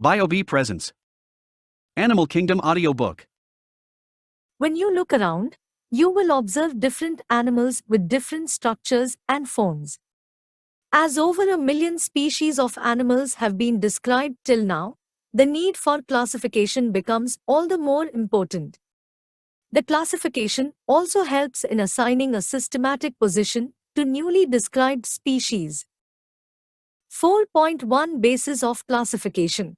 BioBee presents Animal Kingdom audiobook. When you look around, you will observe different animals with different structures and forms. As over 1 million species of animals have been described till now, the need for classification becomes all the more important. The classification also helps in assigning a systematic position to newly described species. 4.1 Basis of classification.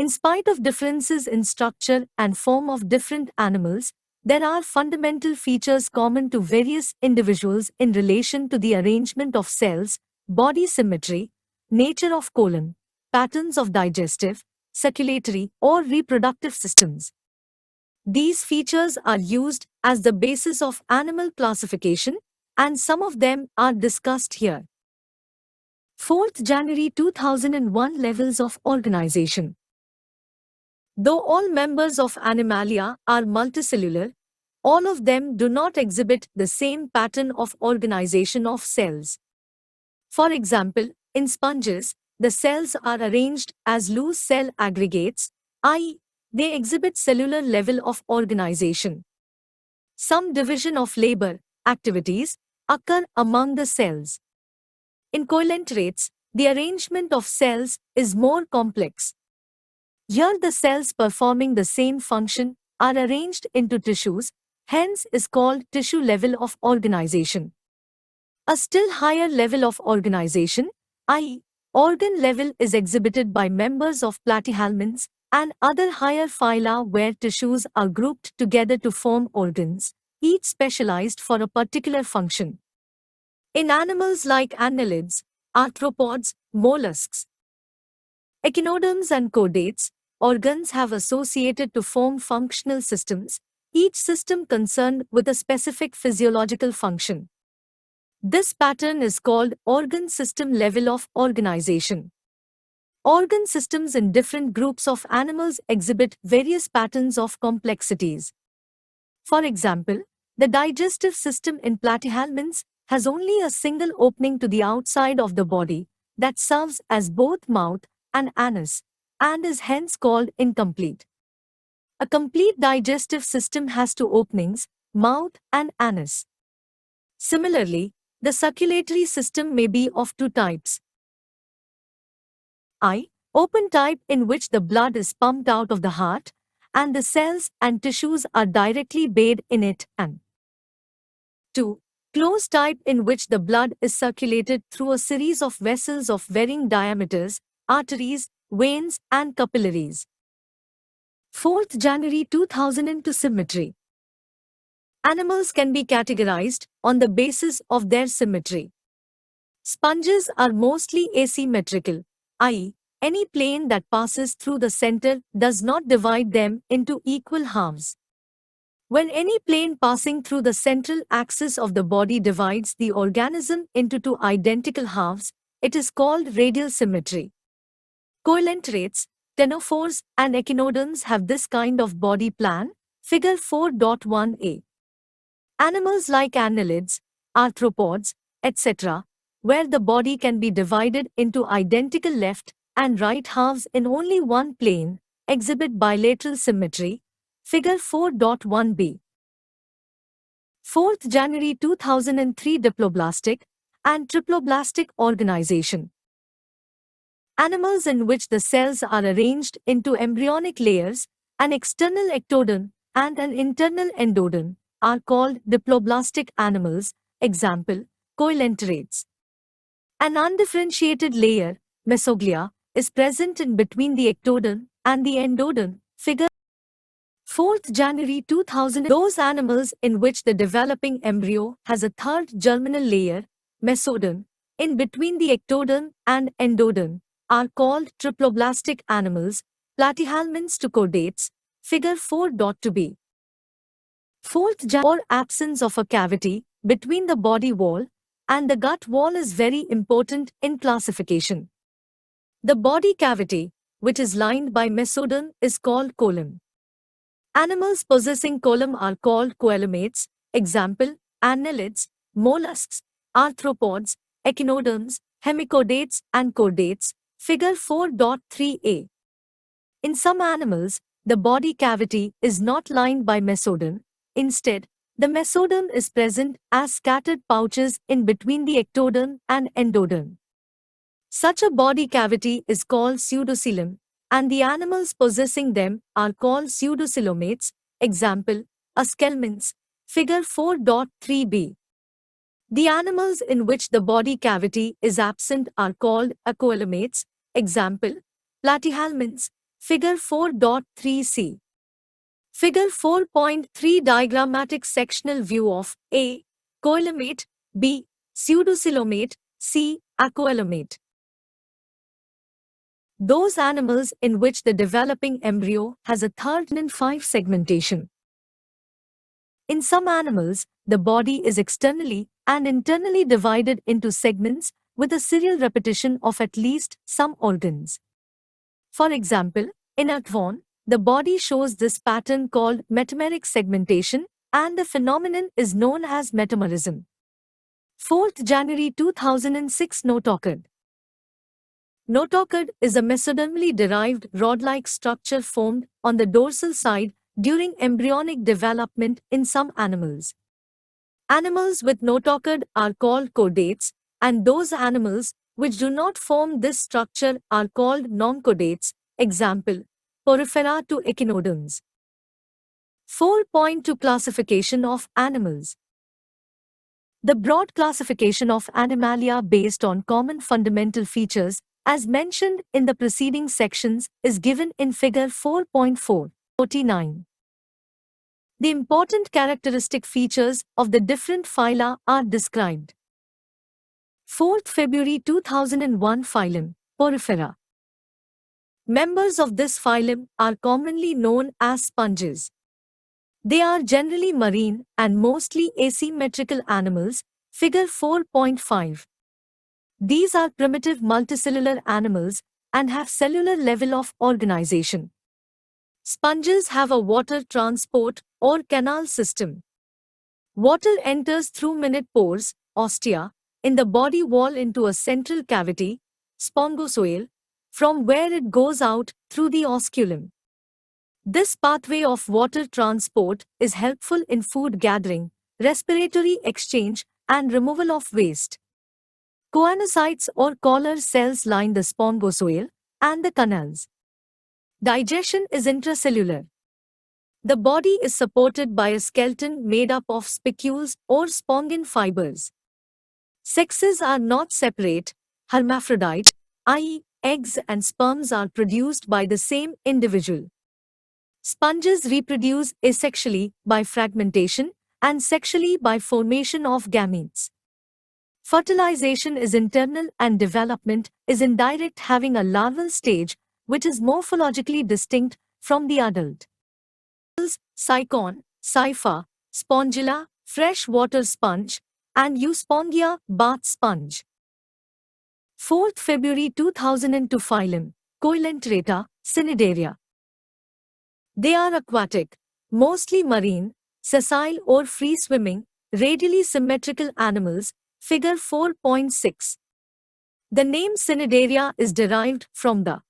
In spite of differences in structure and form of different animals, there are fundamental features common to various individuals in relation to the arrangement of cells, body symmetry, nature of colon, patterns of digestive, circulatory, or reproductive systems. These features are used as the basis of animal classification, and some of them are discussed here. 4th January 2001 Levels of Organization. Though all members of Animalia are multicellular, all of them do not exhibit the same pattern of organization of cells. For example, in sponges, the cells are arranged as loose cell aggregates, i.e., they exhibit cellular level of organization. Some division of labor activities occur among the cells. In coelentrates, the arrangement of cells is more complex. Here the cells performing the same function are arranged into tissues, hence is called tissue level of organization. A still higher level of organization, i.e., organ level, is exhibited by members of platyhelminths and other higher phyla where tissues are grouped together to form organs, each specialized for a particular function. In animals like annelids, arthropods, mollusks, echinoderms and chordates, organs have associated to form functional systems, each system concerned with a specific physiological function. This pattern is called organ system level of organization. Organ systems in different groups of animals exhibit various patterns of complexities. For example, the digestive system in platyhelminths has only a single opening to the outside of the body that serves as both mouth and anus, and is hence called incomplete. A complete digestive system has two openings, mouth and anus. Similarly, the circulatory system may be of two types. I. Open type, in which the blood is pumped out of the heart, and the cells and tissues are directly bathed in it, and 2. Closed type, in which the blood is circulated through a series of vessels of varying diameters, arteries, veins, and capillaries. 4th January 2002 Symmetry. Animals can be categorized on the basis of their symmetry. Sponges are mostly asymmetrical, i.e., any plane that passes through the center does not divide them into equal halves. When any plane passing through the central axis of the body divides the organism into two identical halves, it is called radial symmetry. Coelentrates, ctenophores, and echinoderms have this kind of body plan, figure 4.1a. Animals like annelids, arthropods, etc., where the body can be divided into identical left and right halves in only one plane, exhibit bilateral symmetry, figure 4.1b. 4th January 2003 Diploblastic and Triploblastic Organization. Animals in which the cells are arranged into embryonic layers, an external ectoderm and an internal endoderm, are called diploblastic animals, example, coelentrates. An undifferentiated layer, mesoglia, is present in between the ectoderm and the endoderm, figure 4th January 2000. Those animals in which the developing embryo has a third germinal layer, mesoderm, in between the ectoderm and endoderm, are called triploblastic animals, platyhelminths to chordates, figure 4.2b. 4th January, or absence of a cavity between the body wall and the gut wall, is very important in classification. The body cavity, which is lined by mesoderm, is called column. Animals possessing column are called coelomates, example, annelids, mollusks, arthropods, echinoderms, hemichordates and chordates, Figure 4.3a. In some animals, the body cavity is not lined by mesoderm. Instead, the mesoderm is present as scattered pouches in between the ectoderm and endoderm. Such a body cavity is called pseudocoelom, and the animals possessing them are called pseudocoelomates. Example, Aschelminths, Figure 4.3b. The animals in which the body cavity is absent are called acoelomates. Example, Platyhelminths, Figure 4.3c. Figure 4.3 diagrammatic sectional view of A. Coelomate, B. Pseudocoelomate, C. Acoelomate. Those animals in which the developing embryo has a third and 5 segmentation. In some animals, the body is externally and internally divided into segments with a serial repetition of at least some organs. For example, in Aardvark, the body shows this pattern called metameric segmentation, and the phenomenon is known as metamerism. 4th January 2006 Notochord. Notochord is a mesodermally derived rod-like structure formed on the dorsal side during embryonic development in some animals. Animals with notochord are called chordates, and those animals which do not form this structure are called non-chordates. Example, Porifera to echinoderms. 4.2 Classification of animals. The broad classification of Animalia based on common fundamental features, as mentioned in the preceding sections, is given in Figure 4.449. The important characteristic features of the different phyla are described. 4th February 2001 Phylum, Porifera. Members of this phylum are commonly known as sponges. They are generally marine and mostly asymmetrical animals. Figure 4.5. These are primitive multicellular animals and have cellular level of organization. Sponges have a water transport or canal system. Water enters through minute pores, ostia, in the body wall into a central cavity, spongosoele, from where it goes out through the osculum. This pathway of water transport is helpful in food gathering, respiratory exchange, and removal of waste. Choanocytes or collar cells line the spongosoele and the canals. Digestion is intracellular. The body is supported by a skeleton made up of spicules or spongin fibers. Sexes are not separate, hermaphrodite, i.e., eggs and sperms are produced by the same individual. Sponges reproduce asexually by fragmentation and sexually by formation of gametes. Fertilization is internal and development is indirect, having a larval stage which is morphologically distinct from the adult. Cycon, Cypha, Spongilla, freshwater sponge, and Euspongia, bath sponge. 4th February 2002 Phylum, Coelenterata, Cnidaria. They are aquatic, mostly marine, sessile or free-swimming, radially symmetrical animals. Figure 4.6. The name Cnidaria is derived from the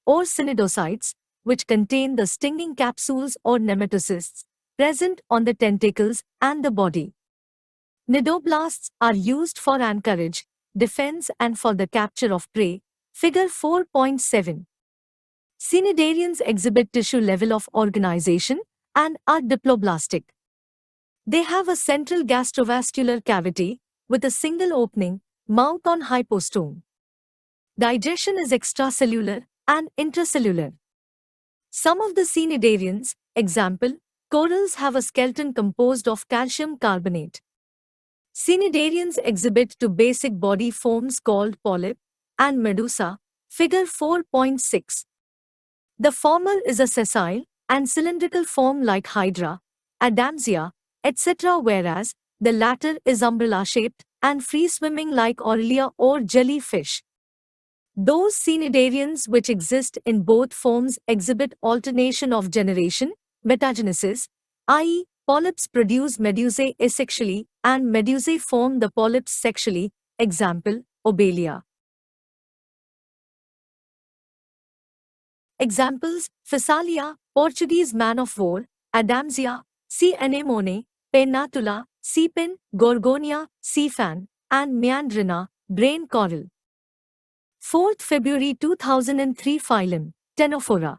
or cnidocytes, which contain the stinging capsules or nematocysts present on the tentacles and the body. Cnidoblasts are used for anchorage, defense, and for the capture of prey. Figure 4.7. Cnidarians exhibit tissue level of organization and are diploblastic. They have a central gastrovascular cavity with a single opening, mouth on hypostome. Digestion is extracellular and intracellular. Some of the cnidarians, example, corals, have a skeleton composed of calcium carbonate. Cnidarians exhibit two basic body forms called polyp and medusa. Figure 4.6. The former is a sessile and cylindrical form like hydra, adamsia, etc., whereas the latter is umbrella-shaped and free-swimming like Aurelia or jellyfish. Those cnidarians which exist in both forms exhibit alternation of generation, metagenesis, i.e., polyps produce medusae asexually and medusae form the polyps sexually. Example, Obelia. Examples: Phasalia, Portuguese man of war; Adamsia, sea anemone; Pennatula, sea pen; Gorgonia, sea fan; and Meandrina, brain coral. 4th February 2003 Phylum Ctenophora.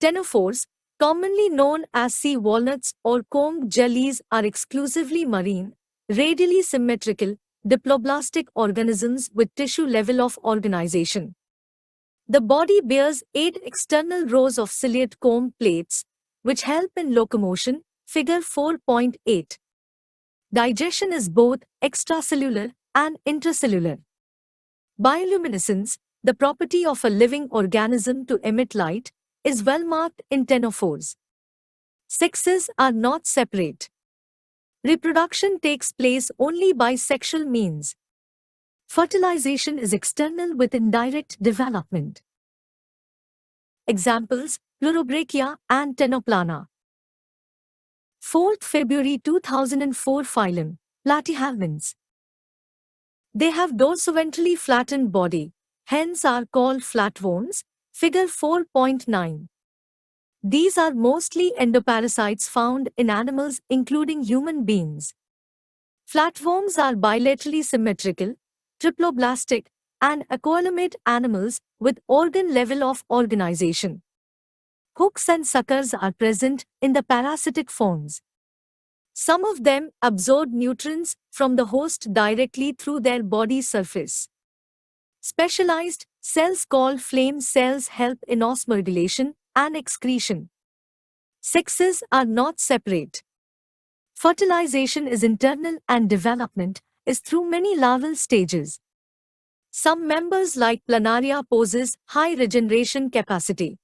Ctenophores, commonly known as sea walnuts or comb jellies, are exclusively marine, radially symmetrical, diploblastic organisms with tissue level of organization. The body bears 8 external rows of ciliate comb plates, which help in locomotion, figure 4.8. Digestion is both extracellular and intracellular. Bioluminescence, the property of a living organism to emit light, is well marked in ctenophores. Sexes are not separate. Reproduction takes place only by sexual means. Fertilization is external with indirect development. Examples: Pleurobrachia and Ctenoplana. 4th February 2004 Phylum Platyhelminths. They have dorsoventrally flattened body, hence are called flatworms, figure 4.9. These are mostly endoparasites found in animals including human beings. Flatworms are bilaterally symmetrical, triploblastic, and acoelomate animals with organ level of organization. Hooks and suckers are present in the parasitic forms. Some of them absorb nutrients from the host directly through their body surface. Specialized cells called flame cells help in osmoregulation and excretion. Sexes are not separate. Fertilization is internal and development is through many larval stages. Some members like Planaria possess high regeneration capacity.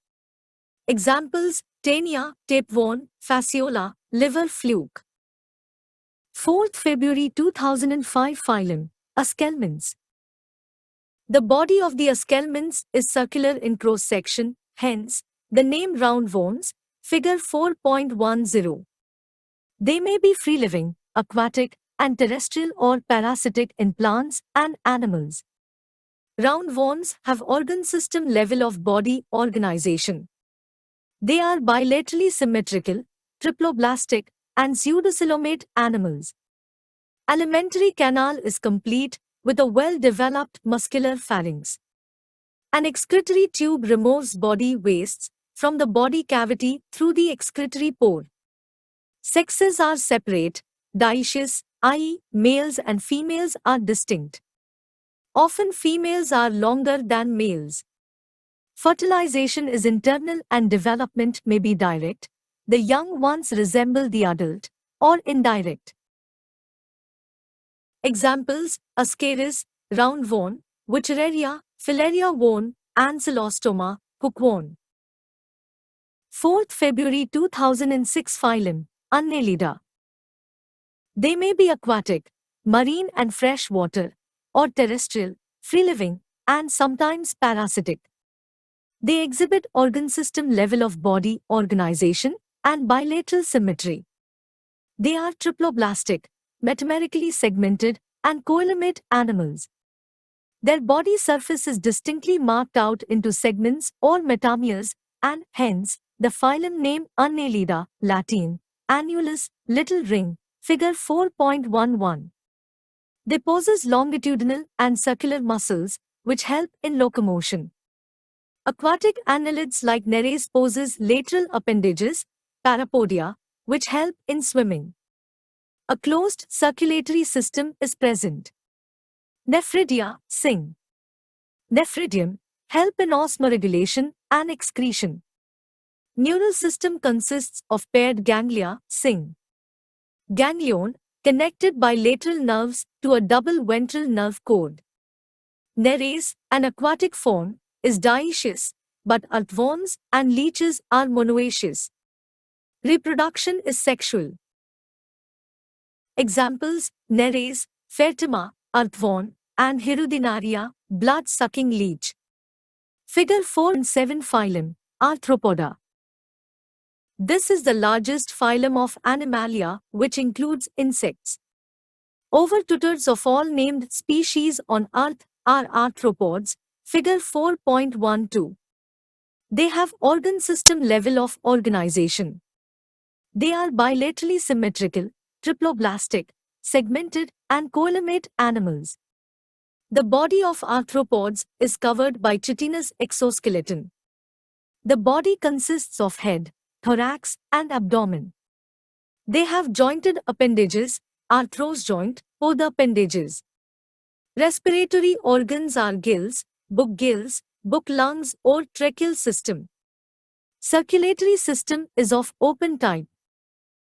Examples: Taenia, tapeworm, fasciola, liver fluke. 4th February 2005 Phylum Aschelminths. The body of the aschelminths is circular in cross-section, hence, the name roundworms, figure 4.10. They may be free-living, aquatic, and terrestrial or parasitic in plants and animals. Roundworms have organ system level of body organization. They are bilaterally symmetrical, triploblastic, and pseudocoelomate animals. Alimentary canal is complete with a well-developed muscular pharynx. An excretory tube removes body wastes from the body cavity through the excretory pore. Sexes are separate, dioecious, i.e., males and females are distinct. Often females are longer than males. Fertilization is internal and development may be direct. The young ones resemble the adult, or indirect. Examples: Ascaris, roundworm; Wuchereria, Filaria worm; Ancylostoma, hookworm. 4th February 2006 Phylum Annelida. They may be aquatic, marine and fresh water, or terrestrial, free-living, and sometimes parasitic. They exhibit organ system level of body organization and bilateral symmetry. They are triploblastic, metamerically segmented, and coelomate animals. Their body surface is distinctly marked out into segments or metameres, and hence, the phylum name Annelida, Latin, annulus, little ring, figure 4.11. They possess longitudinal and circular muscles, which help in locomotion. Aquatic annelids like Nereis possess lateral appendages, parapodia, which help in swimming. A closed circulatory system is present. Nephridia, sing. Nephridium, help in osmoregulation and excretion. Neural system consists of paired ganglia, sing. Ganglion, connected by lateral nerves to a double ventral nerve cord. Nereis, an aquatic form, is dioecious, but earthworms and leeches are monoecious. Reproduction is sexual. Examples: Nereis, Fertima, earthworm, and Hirudinaria, blood-sucking leech. Figure 4 and 7 Phylum Arthropoda. This is the largest phylum of Animalia, which includes insects. Over two-thirds of all named species on Earth are arthropods, figure 4.12. They have organ system level of organization. They are bilaterally symmetrical, triploblastic, segmented, and coelomate animals. The body of arthropods is covered by chitinous exoskeleton. The body consists of head, thorax, and abdomen. They have jointed appendages, arthros joint, or the appendages. Respiratory organs are gills, book lungs, or tracheal system. Circulatory system is of open type.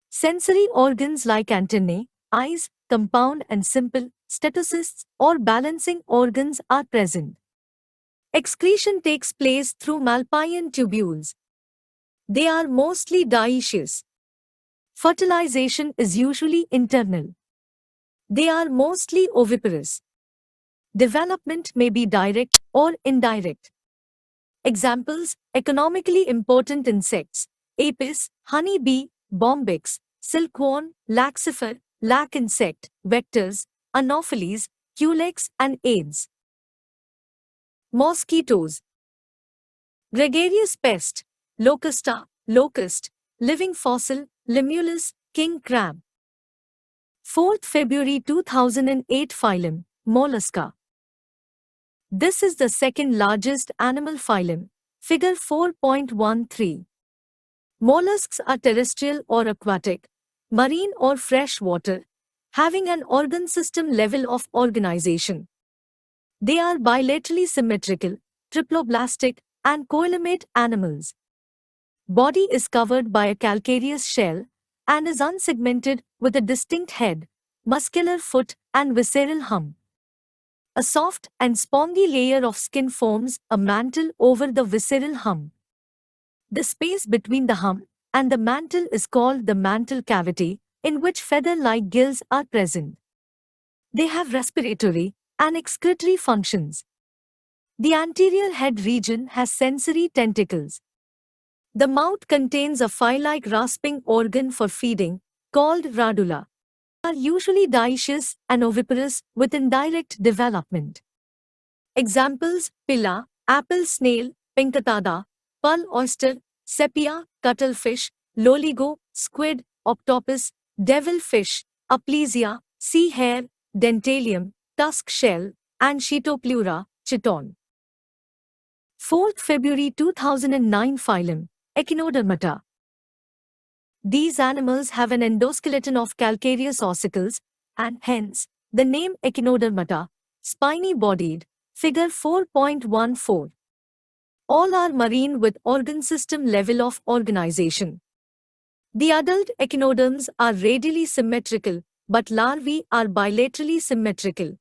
Sensory organs like antennae, eyes, compound and simple, stetocysts, or balancing organs are present. Excretion takes place through Malpighian tubules. They are mostly dioecious. Fertilization is usually internal. They are mostly oviparous. Development may be direct or indirect. Examples: economically important insects: apis, honeybee, bombyx, silkworm, laxifer, lac insect, vectors, Anopheles, culex, and Aedes. Mosquitoes. Gregarious pest: locusta, locust, living fossil, Limulus, king crab. 4th February 2008 phylum, Mollusca. This is the second largest animal phylum, figure 4.13. Mollusks are terrestrial or aquatic, marine or fresh water, having an organ system level of organization. They are bilaterally symmetrical, triploblastic, and coelomate animals. Body is covered by a calcareous shell and is unsegmented with a distinct head, muscular foot, and visceral hump. A soft and spongy layer of skin forms a mantle over the visceral hump. The space between the hump and the mantle is called the mantle cavity, in which feather-like gills are present. They have respiratory and excretory functions. The anterior head region has sensory tentacles. The mouth contains a file-like rasping organ for feeding, called radula. Are usually dioecious and oviparous with indirect development. Examples: pilla, apple snail, pincattada, pearl oyster, sepia, cuttlefish, loligo, squid, octopus, devilfish, aplysia, sea hare, dentalium, tusk shell, and Chaetopleura, chiton. 4th February 2009 phylum, Echinodermata. These animals have an endoskeleton of calcareous ossicles, and hence, the name Echinodermata, spiny-bodied, figure 4.14. All are marine with organ system level of organization. The adult echinoderms are radially symmetrical, but larvae are bilaterally symmetrical.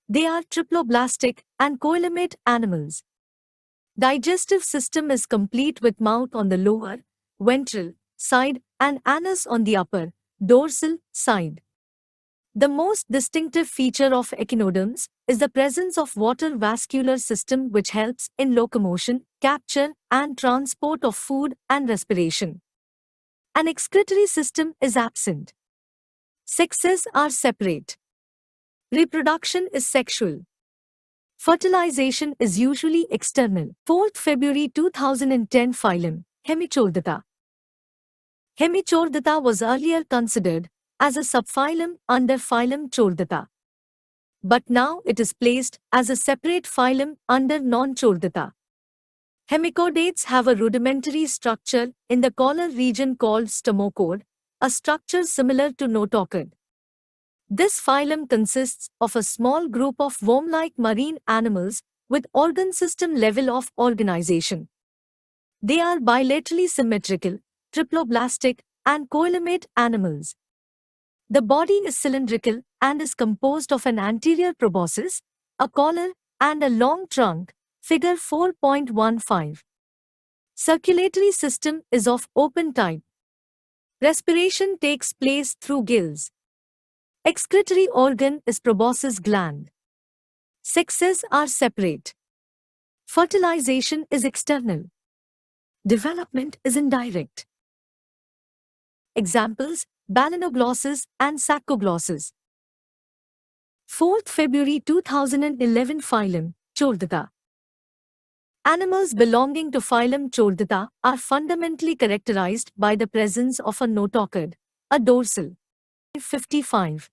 They are triploblastic and coelomate animals. Digestive system is complete with mouth on the lower, ventral, side and anus on the upper, dorsal, side. The most distinctive feature of echinoderms is the presence of water vascular system which helps in locomotion, capture and transport of food and respiration. An excretory system is absent. Sexes are separate. Reproduction is sexual. Fertilization is usually external. 4th February 2010 phylum, Hemichordata. Hemichordata was earlier considered as a subphylum under phylum Chordata. But now it is placed as a separate phylum under non-Chordata. Hemichordates have a rudimentary structure in the collar region called stomochord, a structure similar to notochord. This phylum consists of a small group of worm-like marine animals with organ system level of organization. They are bilaterally symmetrical, triploblastic, and coelomate animals. The body is cylindrical and is composed of an anterior proboscis, a collar, and a long trunk, figure 4.15. Circulatory system is of open type. Respiration takes place through gills. Excretory organ is proboscis gland. Sexes are separate. Fertilization is external. Development is indirect. Examples: balanoglossus and saccoglossus. 4th February 2011 phylum, Chordata. Animals belonging to phylum Chordata are fundamentally characterized by the presence of a notochord, a dorsal. 55.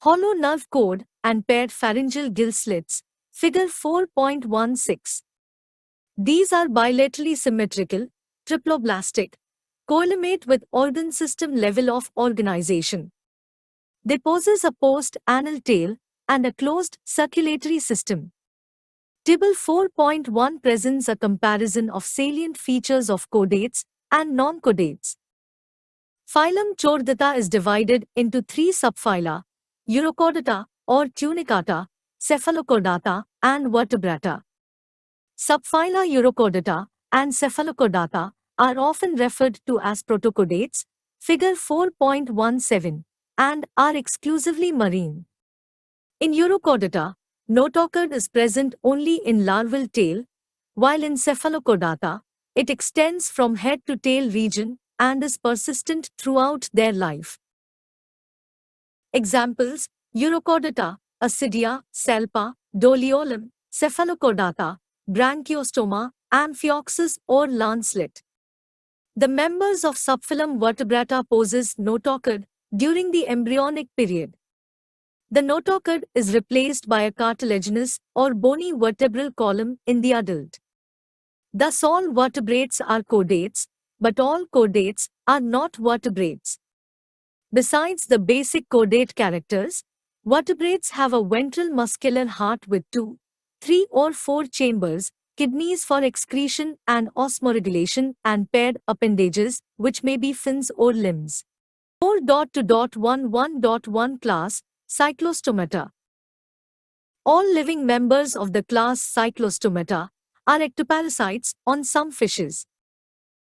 Hollow nerve cord and paired pharyngeal gill slits. Figure 4.16. These are bilaterally symmetrical, triploblastic, colimate with organ system level of organization. They possess a post-anal tail and a closed circulatory system. Table 4.1 presents a comparison of salient features of chordates and non-chordates. Phylum Chordata is divided into three subphyla: Urochordata or Tunicata, Cephalochordata, and Vertebrata. Subphyla Urochordata and Cephalochordata are often referred to as protochordates, figure 4.17, and are exclusively marine. In Urochordata, notochord is present only in larval tail, while in Cephalochordata, it extends from head to tail region and is persistent throughout their life. Examples: Urochordata, Ascidia, Salpa, Doliolum; Cephalochordata, Branchiostoma, Amphioxus or lancelet. The members of subphylum Vertebrata possess notochord during the embryonic period. The notochord is replaced by a cartilaginous or bony vertebral column in the adult. Thus all vertebrates are chordates, but all chordates are not vertebrates. Besides the basic chordate characters, vertebrates have a ventral muscular heart with 2, 3 or 4 chambers, kidneys for excretion and osmoregulation, and paired appendages, which may be fins or limbs. 4.2.11.1 Class Cyclostomata. All living members of the class Cyclostomata are ectoparasites on some fishes.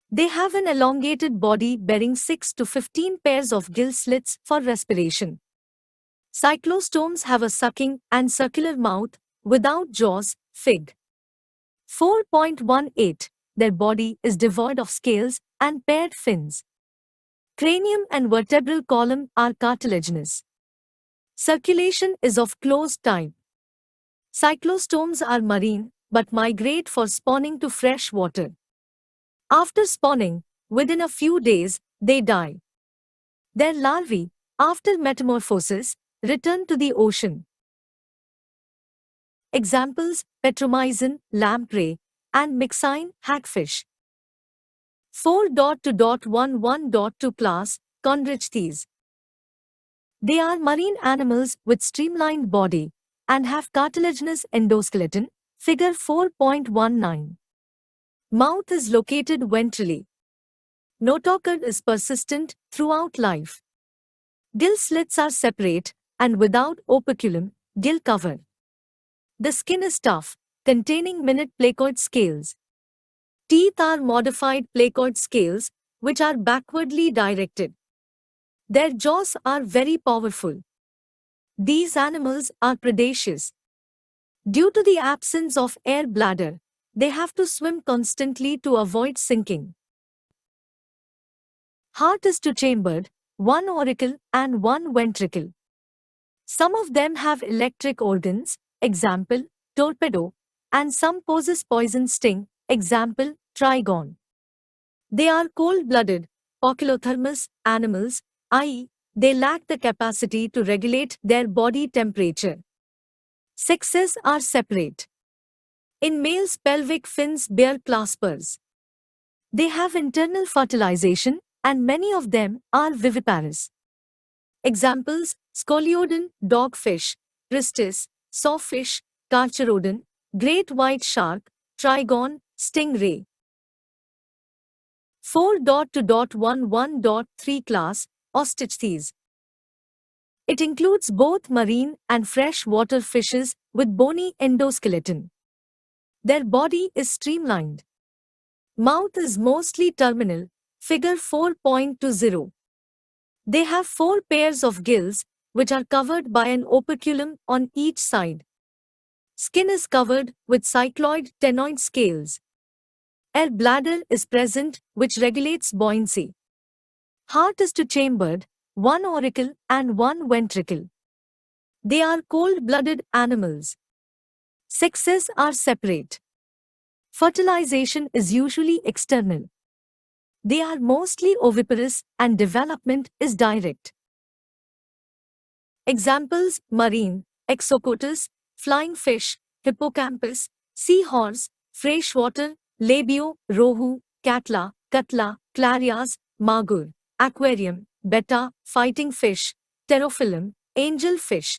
They have an elongated body bearing 6 to 15 pairs of gill slits for respiration. Cyclostomes have a sucking and circular mouth without jaws, Fig. 4.18. Their body is devoid of scales and paired fins. Cranium and vertebral column are cartilaginous. Circulation is of closed type. Cyclostomes are marine but migrate for spawning to fresh water. After spawning, within a few days, they die. Their larvae, after metamorphosis, return to the ocean. Examples: Petromyzin, lamprey, and Myxine, hagfish. 4.2.11.2 Class Chondrichthyes. They are marine animals with streamlined body and have cartilaginous endoskeleton, figure 4.19. Mouth is located ventrally. Notochord is persistent throughout life. Gill slits are separate and without operculum, gill cover. The skin is tough, containing minute placoid scales. Teeth are modified placoid scales, which are backwardly directed. Their jaws are very powerful. These animals are predaceous. Due to the absence of air bladder, they have to swim constantly to avoid sinking. Heart is two-chambered, one auricle and one ventricle. Some of them have electric organs, example, torpedo, and some possess poison sting, example, trigon. They are cold-blooded, poikilothermous animals, i.e., they lack the capacity to regulate their body temperature. Sexes are separate. In males, pelvic fins bear claspers. They have internal fertilization, and many of them are viviparous. Examples: Scoliodon, dogfish; Pristis, sawfish; Carcharodon, great white shark; Trigon, stingray. 4.2.11.3 Class Osteichthyes. It includes both marine and freshwater fishes with bony endoskeleton. Their body is streamlined. Mouth is mostly terminal, figure 4.20. They have 4 pairs of gills, which are covered by an operculum on each side. Skin is covered with cycloid ctenoid scales. Air bladder is present, which regulates buoyancy. Heart is two-chambered, one auricle and one ventricle. They are cold-blooded animals. Sexes are separate. Fertilization is usually external. They are mostly oviparous and development is direct. Examples: marine, Exocotus, flying fish, hippocampus, seahorse, freshwater, labio, rohu, catla, cutla, clarias, magur, aquarium, betta, fighting fish, pterophyllum, angel fish.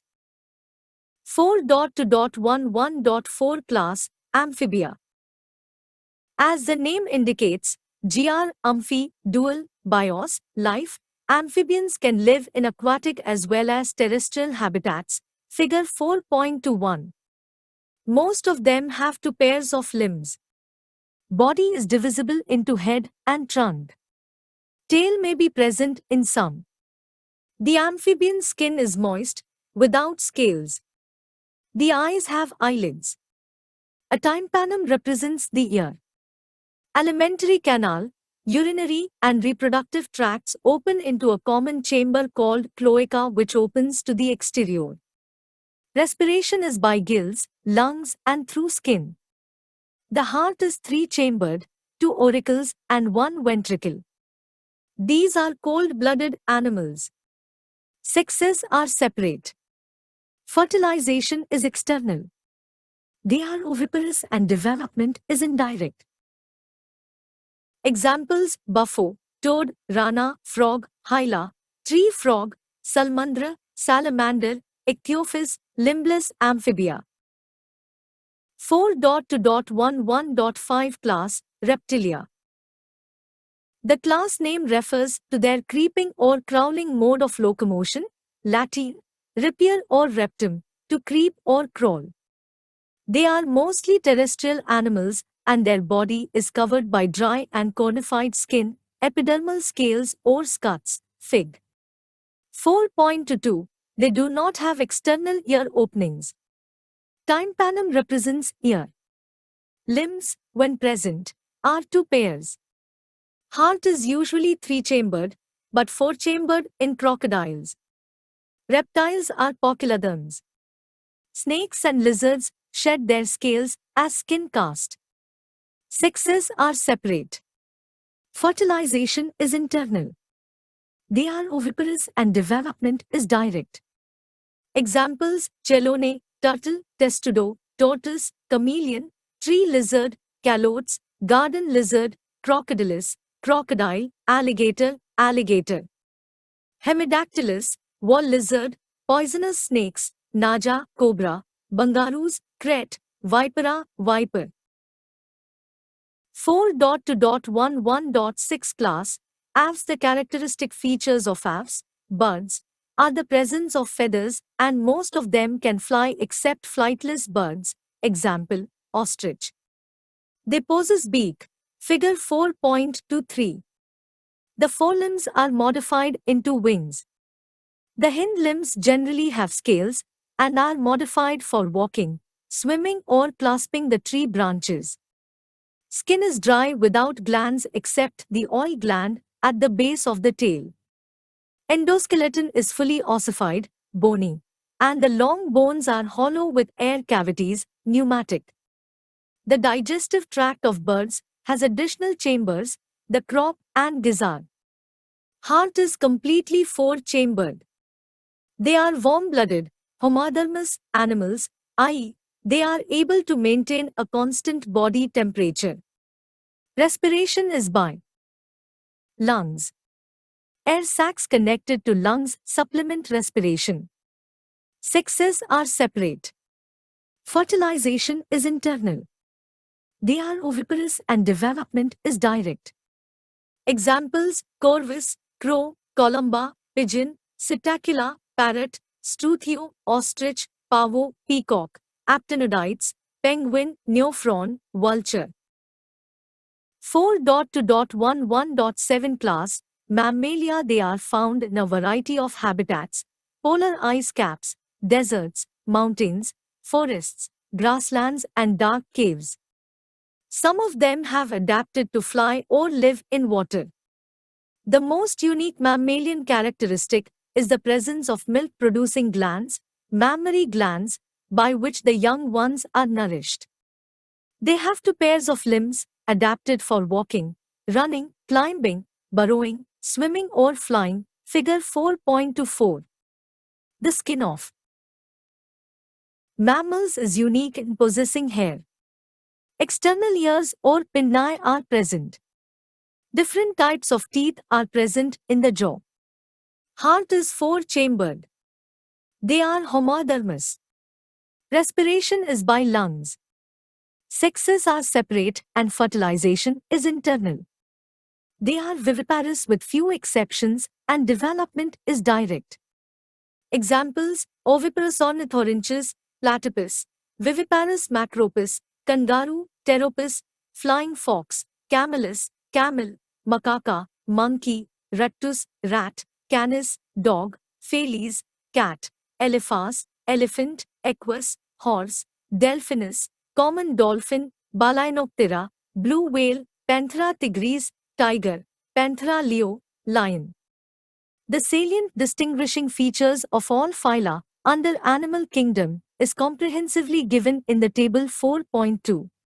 4.2.11.4 Class, Amphibia. As the name indicates, amphi, dual, bios, life, amphibians can live in aquatic as well as terrestrial habitats. Figure 4.21. Most of them have two pairs of limbs. Body is divisible into head and trunk. Tail may be present in some. The amphibian skin is moist, without scales. The eyes have eyelids. A tympanum represents the ear. Alimentary canal, urinary and reproductive tracts open into a common chamber called cloaca which opens to the exterior. Respiration is by gills, lungs and through skin. The heart is three-chambered, two auricles and one ventricle. These are cold-blooded animals. Sexes are separate. Fertilization is external. They are oviparous and development is indirect. Examples: buffo, toad, rana, frog, hyla, tree frog, salmandra, salamander, ichthyophis, limbless amphibia. 4.2.11.5 Class, Reptilia. The class name refers to their creeping or crawling mode of locomotion, Latin, rapier or reptum, to creep or crawl. They are mostly terrestrial animals and their body is covered by dry and cornified skin, epidermal scales or scuts, Fig. 4.22. They do not have external ear openings. Tympanum represents ear. Limbs, when present, are two pairs. Heart is usually three-chambered, but four-chambered in crocodiles. Reptiles are poikiloderms. Snakes and lizards shed their scales as skin cast. Sexes are separate. Fertilization is internal. They are oviparous and development is direct. Examples: chelone, turtle, testudo, tortoise, chameleon, tree lizard, calotes, garden lizard, crocodilus, crocodile, alligator, alligator. Hemidactylus, wall lizard, poisonous snakes, naja, cobra, bangaroos, kret, vipera, viper. 4.2.11.6 Class, Aves. The characteristic features of aves, birds, are the presence of feathers and most of them can fly except flightless birds, example, ostrich. They possess beak, figure 4.23. The forelimbs are modified into wings. The hind limbs generally have scales and are modified for walking, swimming or clasping the tree branches. Skin is dry without glands except the oil gland at the base of the tail. Endoskeleton is fully ossified, bony, and the long bones are hollow with air cavities, pneumatic. The digestive tract of birds has additional chambers, the crop and gizzard. Heart is completely four-chambered. They are warm-blooded, homodermous animals, i.e., they are able to maintain a constant body temperature. Respiration is by lungs. Air sacs connected to lungs supplement respiration. Sexes are separate. Fertilization is internal. They are oviparous and development is direct. Examples: corvus, crow, columba, pigeon, psittacula, parrot, struthio, ostrich, pavo, peacock, aptenodytes, penguin, neophron, vulture. 4.2.11.7 Class, Mammalia. They are found in a variety of habitats: polar ice caps, deserts, mountains, forests, grasslands and dark caves. Some of them have adapted to fly or live in water. The most unique mammalian characteristic is the presence of milk-producing glands, mammary glands, by which the young ones are nourished. They have two pairs of limbs, adapted for walking, running, climbing, burrowing, swimming or flying. Figure 4.24. The skin of mammals is unique in possessing hair. External ears or pinnae are present. Different types of teeth are present in the jaw. Heart is four-chambered. They are homodermous. Respiration is by lungs. Sexes are separate and fertilization is internal. They are viviparous with few exceptions and development is direct. Examples: oviparous ornithorhynchus, platypus; viviparous macropus, kangaroo, pteropus; flying fox, camelus, camel; macaca, monkey; rattus, rat; canis, dog; felis, cat; elephas, elephant; equus, horse; delphinus, common dolphin; Balaenoptera, blue whale; Panthera tigris, tiger; Panthera leo, lion. The salient distinguishing features of all phyla under animal kingdom is comprehensively given in the table 4.2.